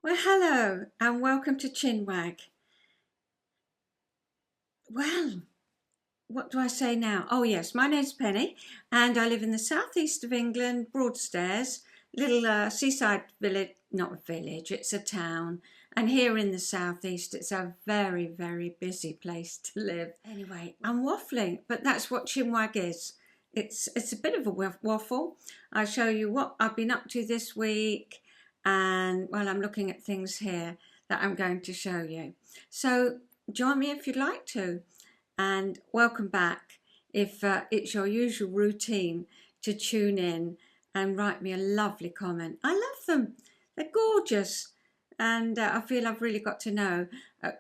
Well, hello and welcome to Chinwag. Well, what do I say now? Oh yes, my name's Penny and I live in the southeast of England, Broadstairs, little seaside village, not a village, it's a town. And here in the southeast, it's a very, very busy place to live. Anyway, I'm waffling, but that's what Chinwag is. It's a bit of a waffle. I show you what I've been up to this week, and well, I'm looking at things here that I'm going to show you. So join me if you'd like to, and welcome back if it's your usual routine to tune in and write me a lovely comment. I love them. They're gorgeous, and I feel I've really got to know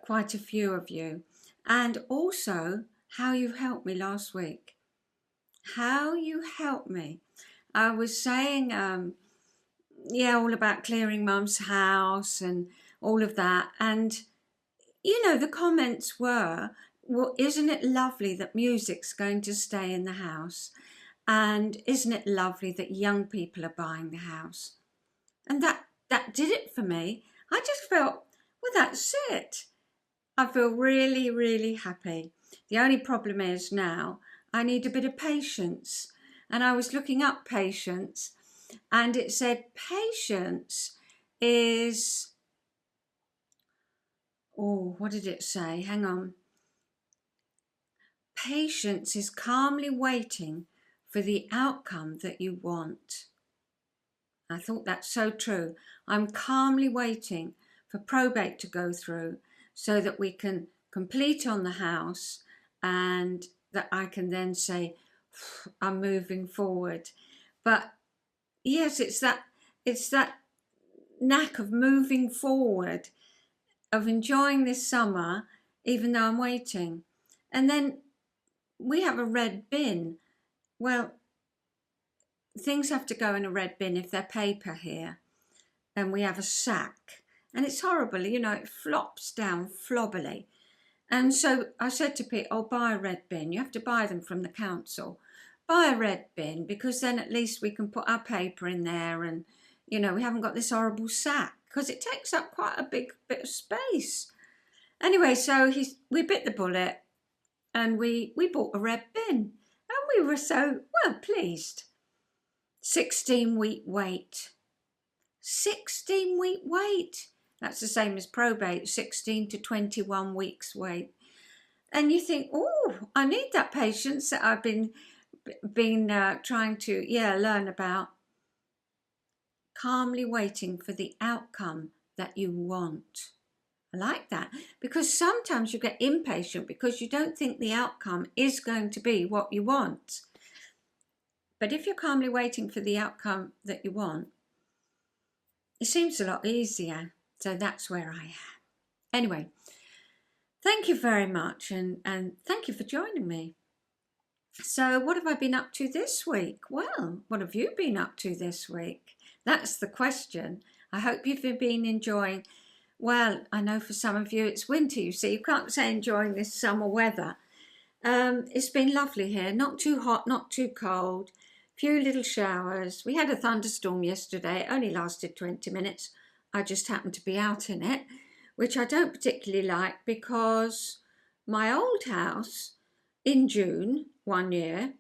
quite a few of you, and also how you've helped me last week. How you helped me. I was saying, all about clearing Mum's house and all of that. And, the comments were, well, isn't it lovely that music's going to stay in the house? And isn't it lovely that young people are buying the house? And that did it for me. I just felt, well, that's it. I feel really, really happy. The only problem is now I need a bit of patience. And I was looking up patience, and it said patience is, what did it say? Hang on. Patience is calmly waiting for the outcome that you want. I thought that's so true. I'm calmly waiting for probate to go through so that we can complete on the house, and that I can then say, I'm moving forward. But yes, it's that knack of moving forward, of enjoying this summer, even though I'm waiting. And then we have a red bin. Well, things have to go in a red bin if they're paper here. And we have a sack. And it's horrible, it flops down flobbily. And so I said to Pete, buy a red bin. You have to buy them from the council. Buy a red bin, because then at least we can put our paper in there, and, we haven't got this horrible sack, because it takes up quite a big bit of space. Anyway, so we bit the bullet and we bought a red bin, and we were so, well, pleased. 16-week wait. 16-week wait. That's the same as probate, 16 to 21 weeks wait. And you think, I need that patience that I've been trying to, learn about. Calmly waiting for the outcome that you want. I like that, because sometimes you get impatient because you don't think the outcome is going to be what you want. But if you're calmly waiting for the outcome that you want, it seems a lot easier. So that's where I am. Anyway, thank you very much, and thank you for joining me. So what have I been up to this week? Well, what have you been up to this week? That's the question. I hope you've been enjoying. Well, I know for some of you it's winter, you see. You can't say enjoying this summer weather. It's been lovely here. Not too hot, not too cold. Few little showers. We had a thunderstorm yesterday. It only lasted 20 minutes. I just happened to be out in it, which I don't particularly like, because my old house in June one year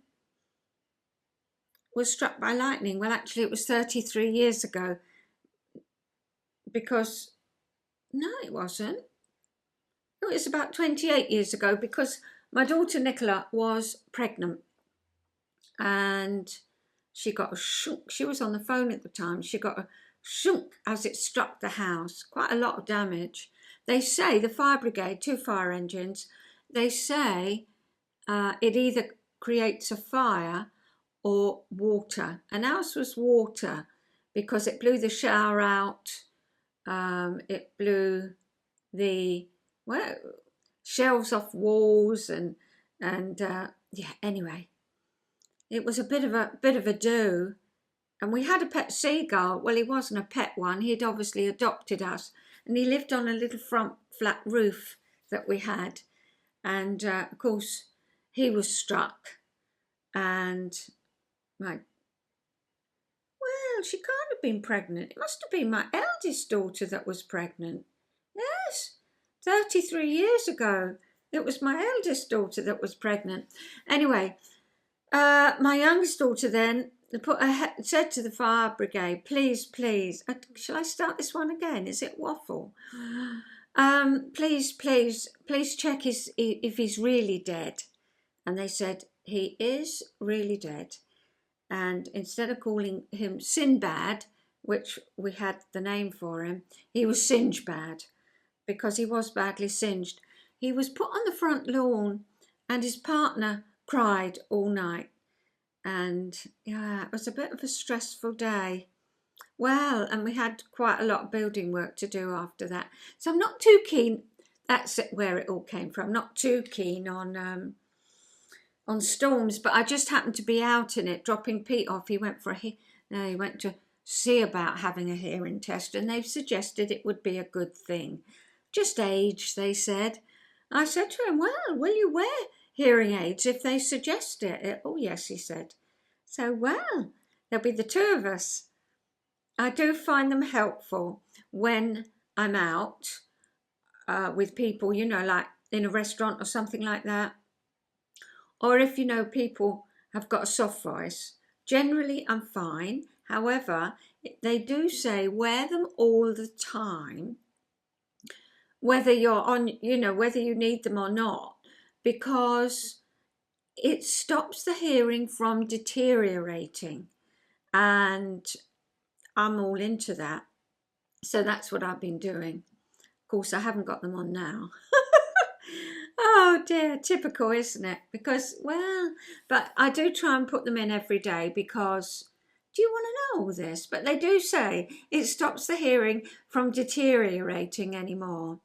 was struck by lightning. Well, actually it was 33 years ago, because, no, it wasn't. It was about 28 years ago, because my daughter Nicola was pregnant, and she got a shook. She was on the phone at the time. She got a shook as it struck the house. Quite a lot of damage. They say the fire brigade, 2 fire engines, they say it either creates a fire or water. And ours was water, because it blew the shower out. It blew the shelves off walls, and anyway, it was a bit of a do. And we had a pet seagull. Well, he wasn't a pet one. He'd obviously adopted us, and he lived on a little front flat roof that we had. And of course, he was struck, and well, she can't have been pregnant. It must have been my eldest daughter that was pregnant. Yes, 33 years ago. It was my eldest daughter that was pregnant. Anyway, my youngest daughter then said to the fire brigade, please, shall I start this one again? Is it waffle? Please check if he's really dead. And they said, he is really dead. And instead of calling him Sinbad, which we had the name for him, he was Singebad, because he was badly singed. He was put on the front lawn and his partner cried all night. And yeah, it was a bit of a stressful day. Well, and we had quite a lot of building work to do after that. So I'm not too keen, that's where it all came from, not too keen on storms, but I just happened to be out in it, dropping Pete off. He went to see about having a hearing test, and they've suggested it would be a good thing. Just age, they said. I said to him, well, will you wear hearing aids if they suggest it? Oh, yes, he said. So, well, there'll be the two of us. I do find them helpful when I'm out with people, you know, like in a restaurant or something like that. Or if, you know, people have got a soft voice. Generally, I'm fine. However, they do say wear them all the time, whether you're on, you know, whether you need them or not, because it stops the hearing from deteriorating. And I'm all into that. So that's what I've been doing. Of course, I haven't got them on now. Oh dear, typical, isn't it? Because, well, but I do try and put them in every day because, do you want to know all this? But they do say it stops the hearing from deteriorating anymore.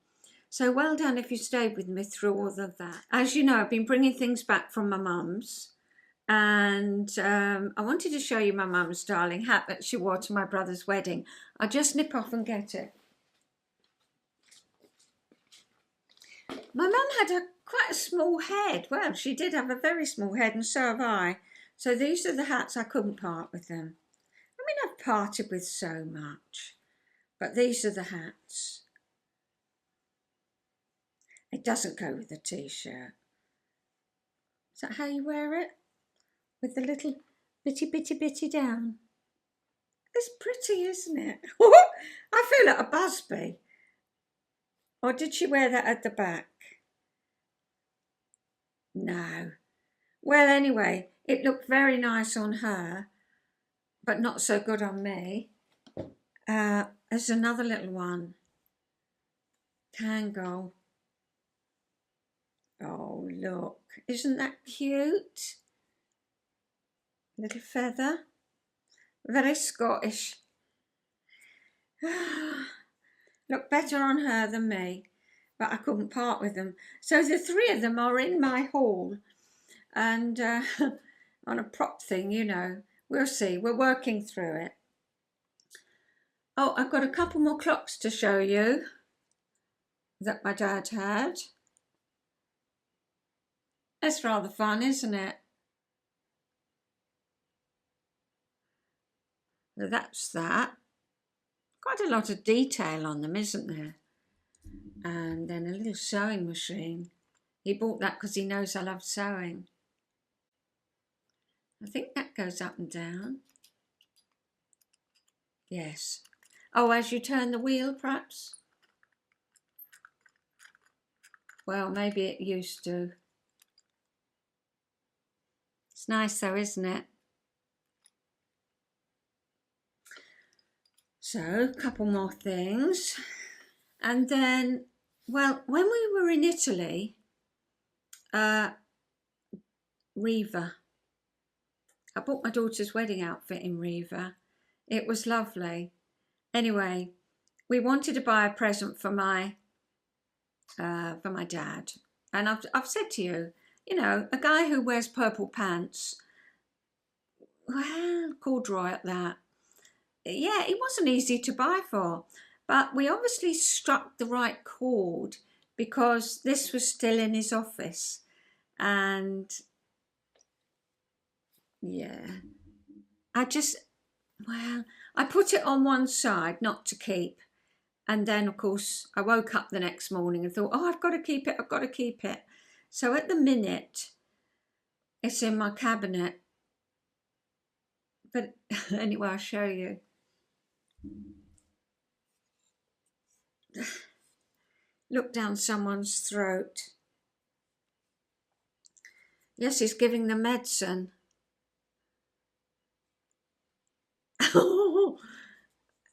So well done if you stayed with me through all of that. As you know, I've been bringing things back from my mum's. And I wanted to show you my mum's darling hat that she wore to my brother's wedding. I'll just nip off and get it. My mum had quite a small head. Well, she did have a very small head, and so have I. So these are the hats. I couldn't part with them. I mean, I've parted with so much. But these are the hats. It doesn't go with the t-shirt. Is that how you wear it? With the little bitty down. It's pretty, isn't it? I feel like a Busby. Or did she wear that at the back? No. Well, anyway, it looked very nice on her, but not so good on me. There's another little one. Tango. Oh, look. Isn't that cute? Little feather. Very Scottish. Look better on her than me, but I couldn't part with them. So the three of them are in my haul, and on a prop thing, you know. We'll see. We're working through it. Oh, I've got a couple more clocks to show you that my dad had. That's rather fun, isn't it? So that's that. Quite a lot of detail on them, isn't there? And then a little sewing machine. He bought that because he knows I love sewing. I think that goes up and down. Yes. Oh, as you turn the wheel, perhaps? Well, maybe it used to. It's nice though, isn't it? So, a couple more things. And then, well, when we were in Italy, Riva. I bought my daughter's wedding outfit in Riva. It was lovely. Anyway, we wanted to buy a present for my dad. And I've said to you, you know, a guy who wears purple pants, well, corduroy at that. Yeah, it wasn't easy to buy for, but we obviously struck the right chord because this was still in his office. And yeah, I I put it on one side, not to keep. And then, of course, I woke up the next morning and thought, oh, I've got to keep it, I've got to keep it. So at the minute, it's in my cabinet. But anyway, I'll show you. Look down someone's throat. Yes, he's giving the medicine.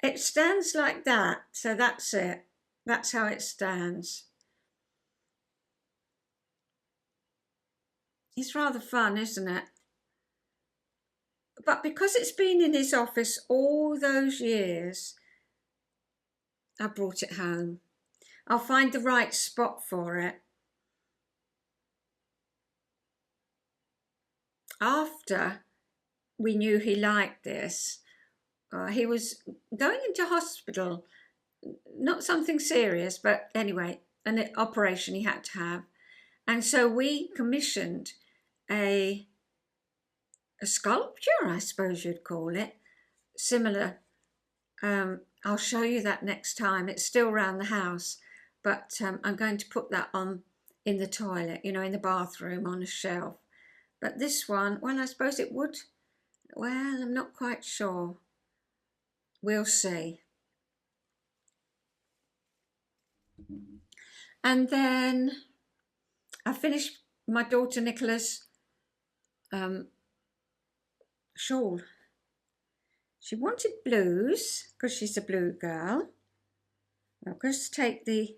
It stands like that, so that's it. That's how it stands. It's rather fun, isn't it? But because it's been in his office all those years, I brought it home. I'll find the right spot for it. After we knew he liked this, he was going into hospital, not something serious, but anyway, an operation he had to have. And so we commissioned a sculpture, I suppose you'd call it, similar. I'll show you that next time. It's still around the house, but I'm going to put that on in the toilet, you know, in the bathroom on a shelf. But this one, well, I suppose it would. Well, I'm not quite sure. We'll see. And then I finished my daughter Nicola's shawl. She wanted blues because she's a blue girl. I'll just take the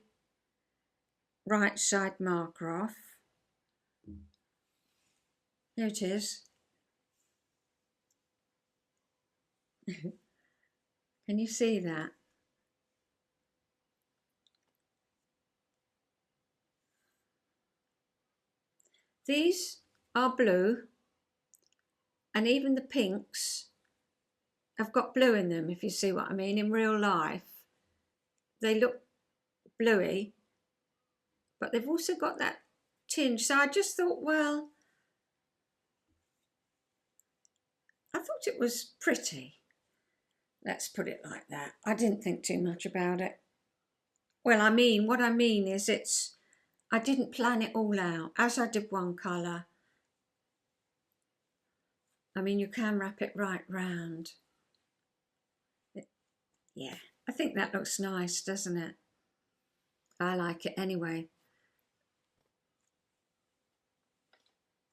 right side marker off. There it is. Can you see that? These are blue, and even the pinks have got blue in them, if you see what I mean. In real life, they look bluey, but they've also got that tinge. So I just thought, well, I thought it was pretty. Let's put it like that. I didn't think too much about it. Well, I mean, what I mean is I didn't plan it all out, as I did one colour. I mean, you can wrap it right round. Yeah, I think that looks nice, doesn't it? I like it anyway.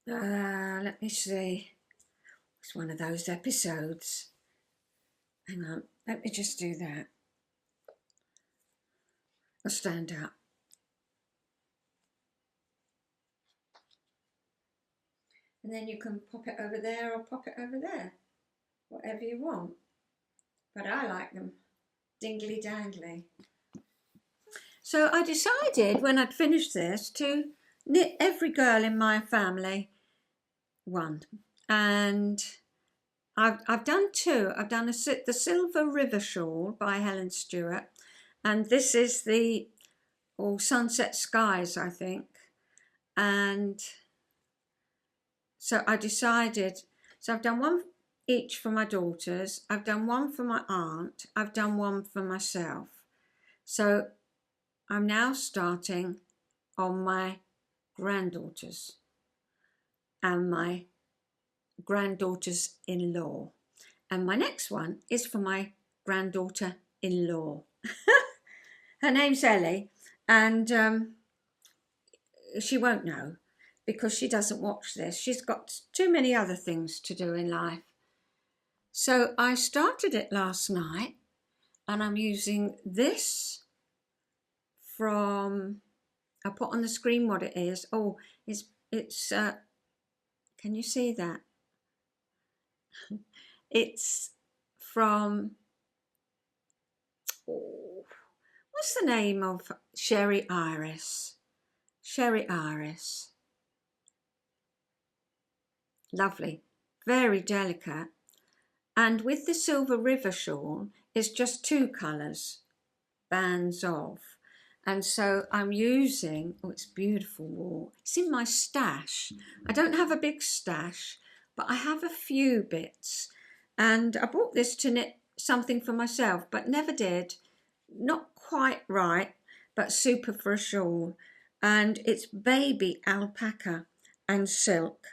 Let me see. It's one of those episodes. Hang on, let me just do that. I'll stand up. And then you can pop it over there or pop it over there, whatever you want. But I like them dingly dangly. So I decided when I'd finished this to knit every girl in my family one. And I've done two. I've done the Silver River Shawl by Helen Stewart, and this is the Sunset Skies, I think. And so I decided, so I've done one each for my daughters, I've done one for my aunt, I've done one for myself. So I'm now starting on my granddaughters and my granddaughters-in-law. And my next one is for my granddaughter-in-law. Her name's Ellie, and she won't know because she doesn't watch this. She's got too many other things to do in life. So I started it last night, and I'm using this from, I'll put on the screen what it is. Oh, it's can you see that? It's from, what's the name of Sherry Iris? Sherry Iris. Lovely, very delicate. And with the Silver River Shawl, it's just two colours, bands of. And so I'm using, oh, it's beautiful wool. It's in my stash. I don't have a big stash, but I have a few bits. And I bought this to knit something for myself, but never did. Not quite right, but super for a shawl. And it's baby alpaca and silk.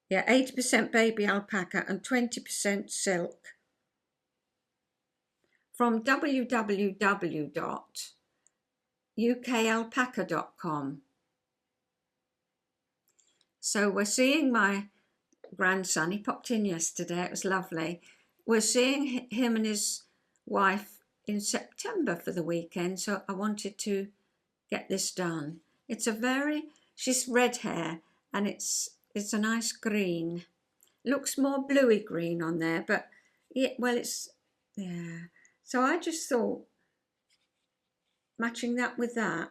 Yeah, 80% baby alpaca and 20% silk. From www.ukalpaca.com. So we're seeing my grandson. He popped in yesterday. It was lovely. We're seeing him and his wife in September for the weekend. So I wanted to get this done. She's red hair and it's a nice green. Looks more bluey green on there, but yeah, well, yeah. So I just thought matching that with that,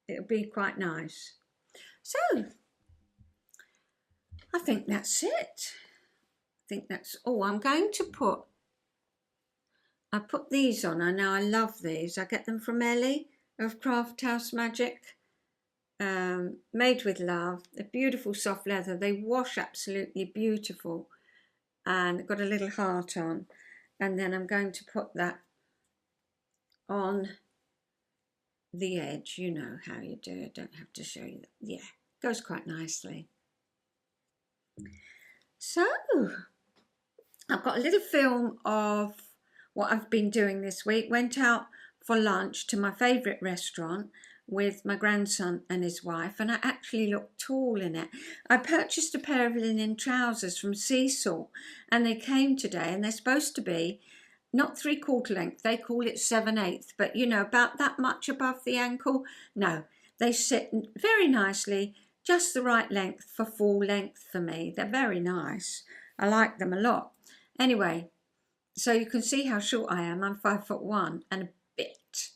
it would be quite nice. So I think that's it. I'm going to I put these on. I know I love these. I get them from Ellie of Craft House Magic. Made with love. They're beautiful soft leather. They wash absolutely beautiful. And I've got a little heart on. And then I'm going to put that on the edge. You know how you do it. Don't have to show you that. Yeah, goes quite nicely. So I've got a little film of what I've been doing this week. Went out for lunch to my favourite restaurant with my grandson and his wife, and I actually looked tall in it. I purchased a pair of linen trousers from Cecil, and they came today, and they're supposed to be not 3/4 length, they call it 7/8, but you know, about that much above the ankle. No, they sit very nicely, just the right length for full length for me. They're very nice. I like them a lot. Anyway, so you can see how short I am. I'm 5'1" and a bit.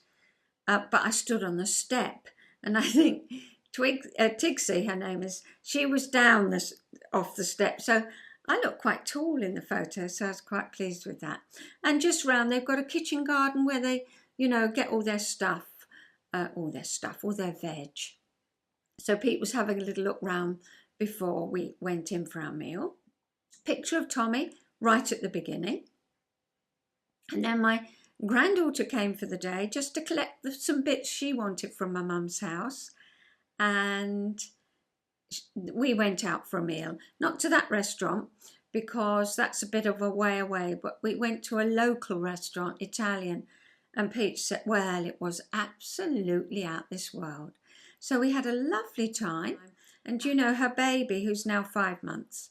But I stood on the step, and I think Tigsy, her name is, she was down off the step. So I look quite tall in the photo, so I was quite pleased with that. And just round, they've got a kitchen garden where they, you know, get all their veg. So Pete was having a little look round before we went in for our meal. Picture of Tommy right at the beginning. And then my granddaughter came for the day just to collect some bits she wanted from my mum's house. And we went out for a meal, not to that restaurant because that's a bit of a way away, but we went to a local restaurant, Italian, and Pete said, well, it was absolutely out this world. So we had a lovely time. And you know, her baby, who's now 5 months,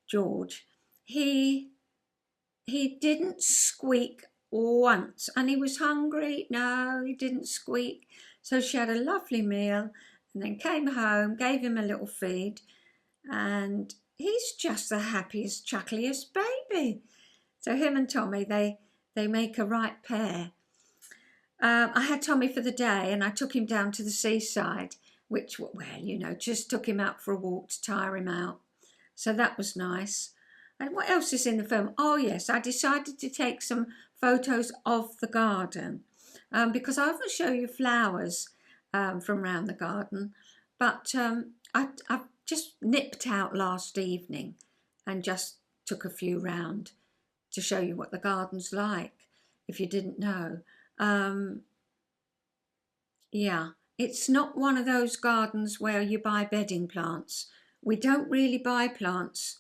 George, he didn't squeak once, and he was hungry. No, he didn't squeak. So she had a lovely meal and then came home, gave him a little feed, and he's just the happiest, chuckliest baby. So him and Tommy, they make a right pair. I had Tommy for the day and I took him down to the seaside, which, well, you know, just took him out for a walk to tire him out. So that was nice. And what else is in the film? Oh, yes, I decided to take some photos of the garden because I often show you flowers from around the garden. But I just nipped out last evening and just took a few round to show you what the garden's like, if you didn't know. Yeah, it's not one of those gardens where you buy bedding plants. We don't really buy plants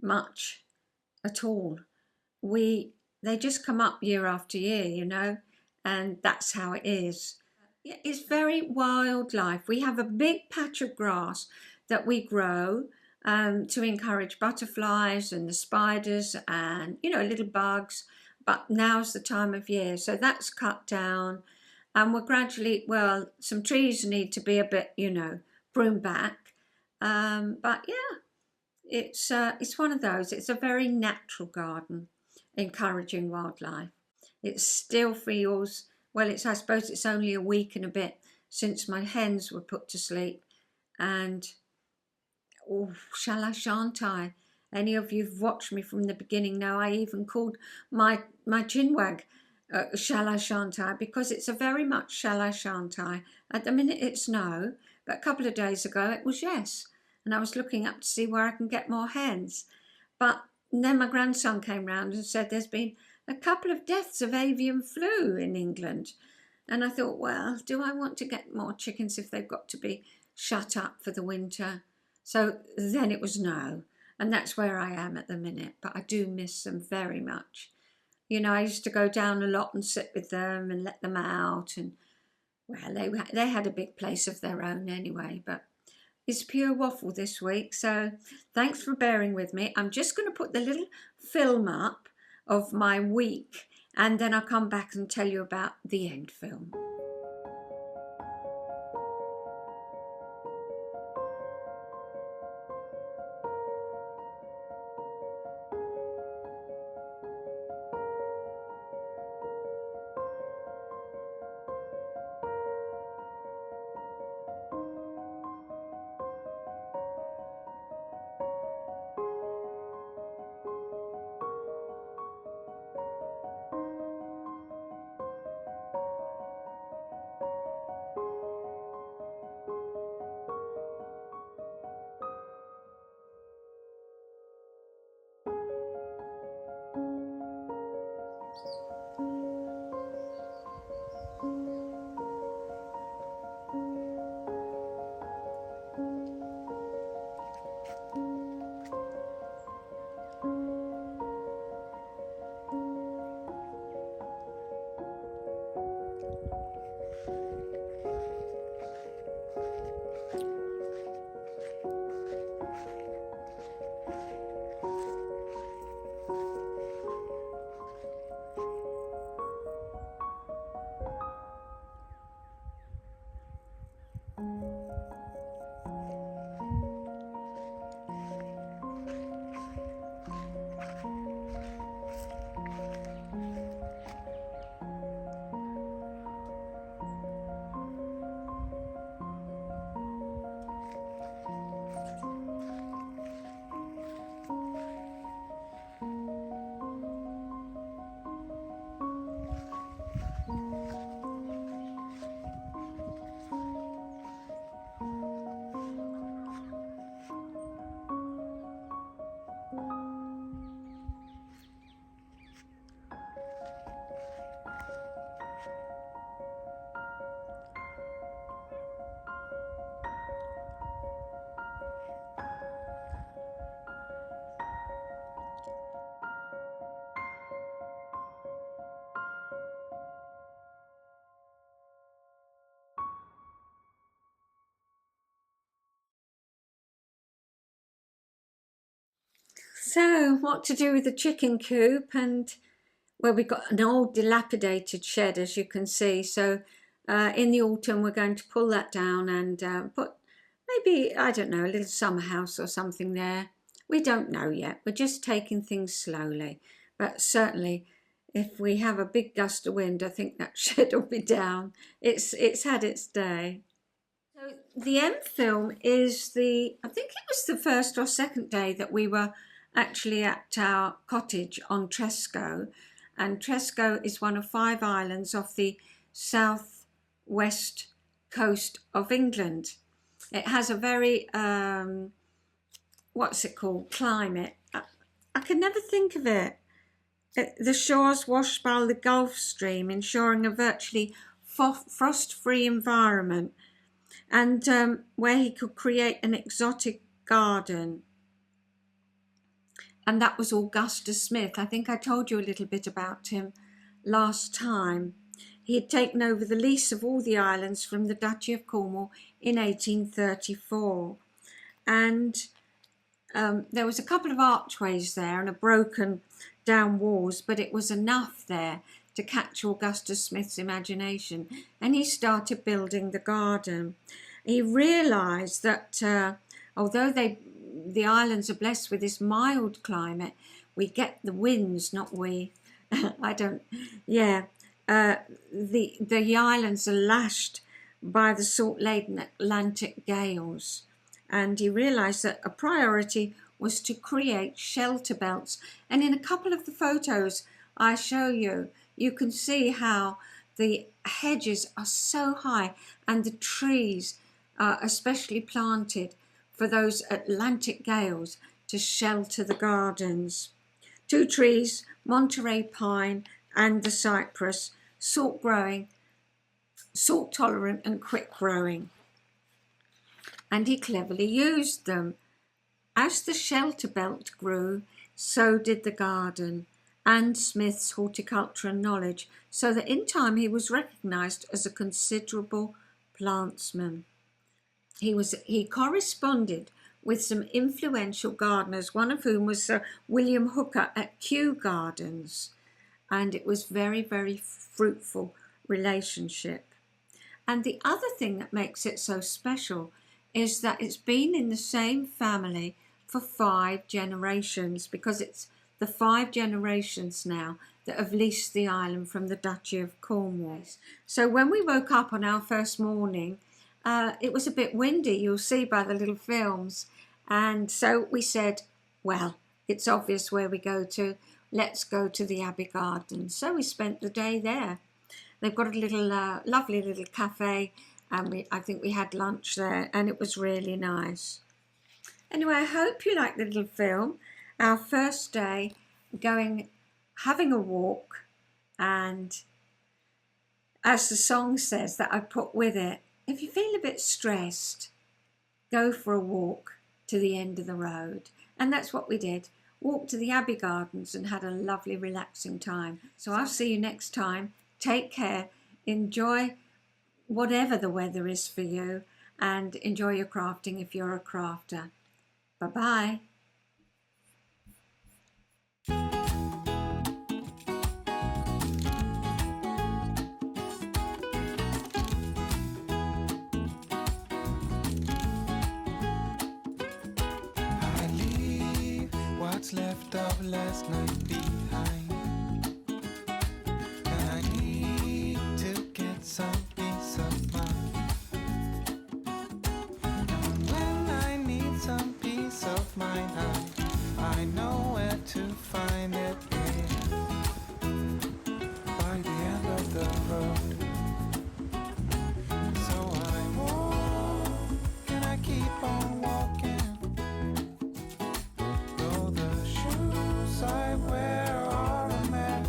much at all. They just come up year after year, you know, and that's how it is. It's very wildlife. We have a big patch of grass that we grow to encourage butterflies and the spiders and, you know, little bugs. But now's the time of year, so that's cut down. And we're gradually, well, some trees need to be a bit, you know, pruned back. But yeah, it's one of those. It's a very natural garden, encouraging wildlife. It still feels, well, I suppose it's only a week and a bit since my hens were put to sleep. And, oh, shall I, shan't I? Any of you who've watched me from the beginning know I even called my chinwag shall I, shan't I, because it's a very much shall I, shan't I. At the minute it's no, but a couple of days ago it was yes. And I was looking up to see where I can get more hens. But then my grandson came round and said there's been a couple of deaths of avian flu in England. And I thought, well, do I want to get more chickens if they've got to be shut up for the winter? So then it was no. And that's where I am at the minute. But I do miss them very much. You know, I used to go down a lot and sit with them and let them out. And, well, they had a big place of their own anyway. But it's pure waffle this week. So thanks for bearing with me. I'm just going to put the little film up of my week. And then I'll come back and tell you about the end film. So, what to do with the chicken coop? And, well, we've got an old dilapidated shed, as you can see. So, in the autumn, we're going to pull that down and put maybe, I don't know, a little summer house or something there. We don't know yet. We're just taking things slowly. But certainly, if we have a big gust of wind, I think that shed will be down. It's had its day. So the end film is I think it was the first or second day that we were actually at our cottage on Tresco. And Tresco is one of 5 islands off the southwest coast of England. It has a very, what's it called, climate. I can never think of it. The shores washed by the Gulf Stream, ensuring a virtually frost-free environment, and where he could create an exotic garden. And that was Augustus Smith. I think I told you a little bit about him last time. He had taken over the lease of all the islands from the Duchy of Cornwall in 1834. And there was a couple of archways there and a broken down walls, but it was enough there to catch Augustus Smith's imagination, and he started building the garden. He realised that although the islands are blessed with this mild climate, we get the winds, not we. I don't. Yeah, the islands are lashed by the salt-laden Atlantic gales, and he realised that a priority was to create shelter belts. And in a couple of the photos I show you, you can see how the hedges are so high and the trees are especially planted for those Atlantic gales to shelter the gardens. 2 trees, Monterey pine and the cypress, salt growing, salt tolerant and quick growing. And he cleverly used them. As the shelter belt grew, so did the garden and Smith's horticultural knowledge, so that in time he was recognised as a considerable plantsman. He corresponded with some influential gardeners, one of whom was Sir William Hooker at Kew Gardens, and it was very, very fruitful relationship. And the other thing that makes it so special is that it's been in the same family for 5 generations, because it's the 5 generations now that have leased the island from the Duchy of Cornwall. So when we woke up on our first morning, it was a bit windy, you'll see by the little films. And so we said, well, it's obvious where we go to. Let's go to the Abbey Gardens. So we spent the day there. They've got a little lovely little cafe, and I think we had lunch there, and it was really nice. Anyway, I hope you like the little film. Our first day having a walk, and as the song says that I put with it, if you feel a bit stressed, go for a walk to the end of the road. And that's what we did. Walked to the Abbey Gardens and had a lovely relaxing time. So I'll see you next time. Take care. Enjoy whatever the weather is for you, and enjoy your crafting if you're a crafter. Bye-bye. What's left of last night behind, and I need to get some peace of mind. And when I need some peace of mind, I know where to find it. By the end of the road. So I walk and I keep on walking. I wear are a mess.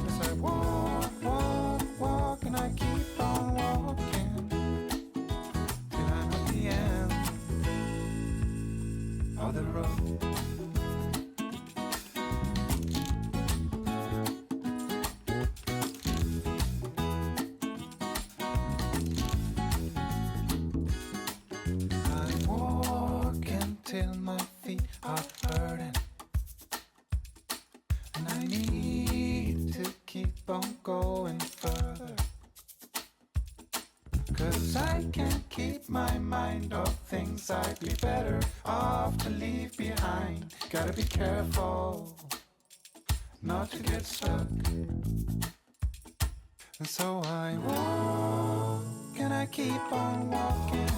As I walk, and I keep on walking till I'm at the end of the road. I walk until my feet are hurting, and I need to keep on going further, 'cause I can't keep my mind off things I'd be better off to leave behind. Gotta be careful not to get stuck. And so I walk and I keep on walking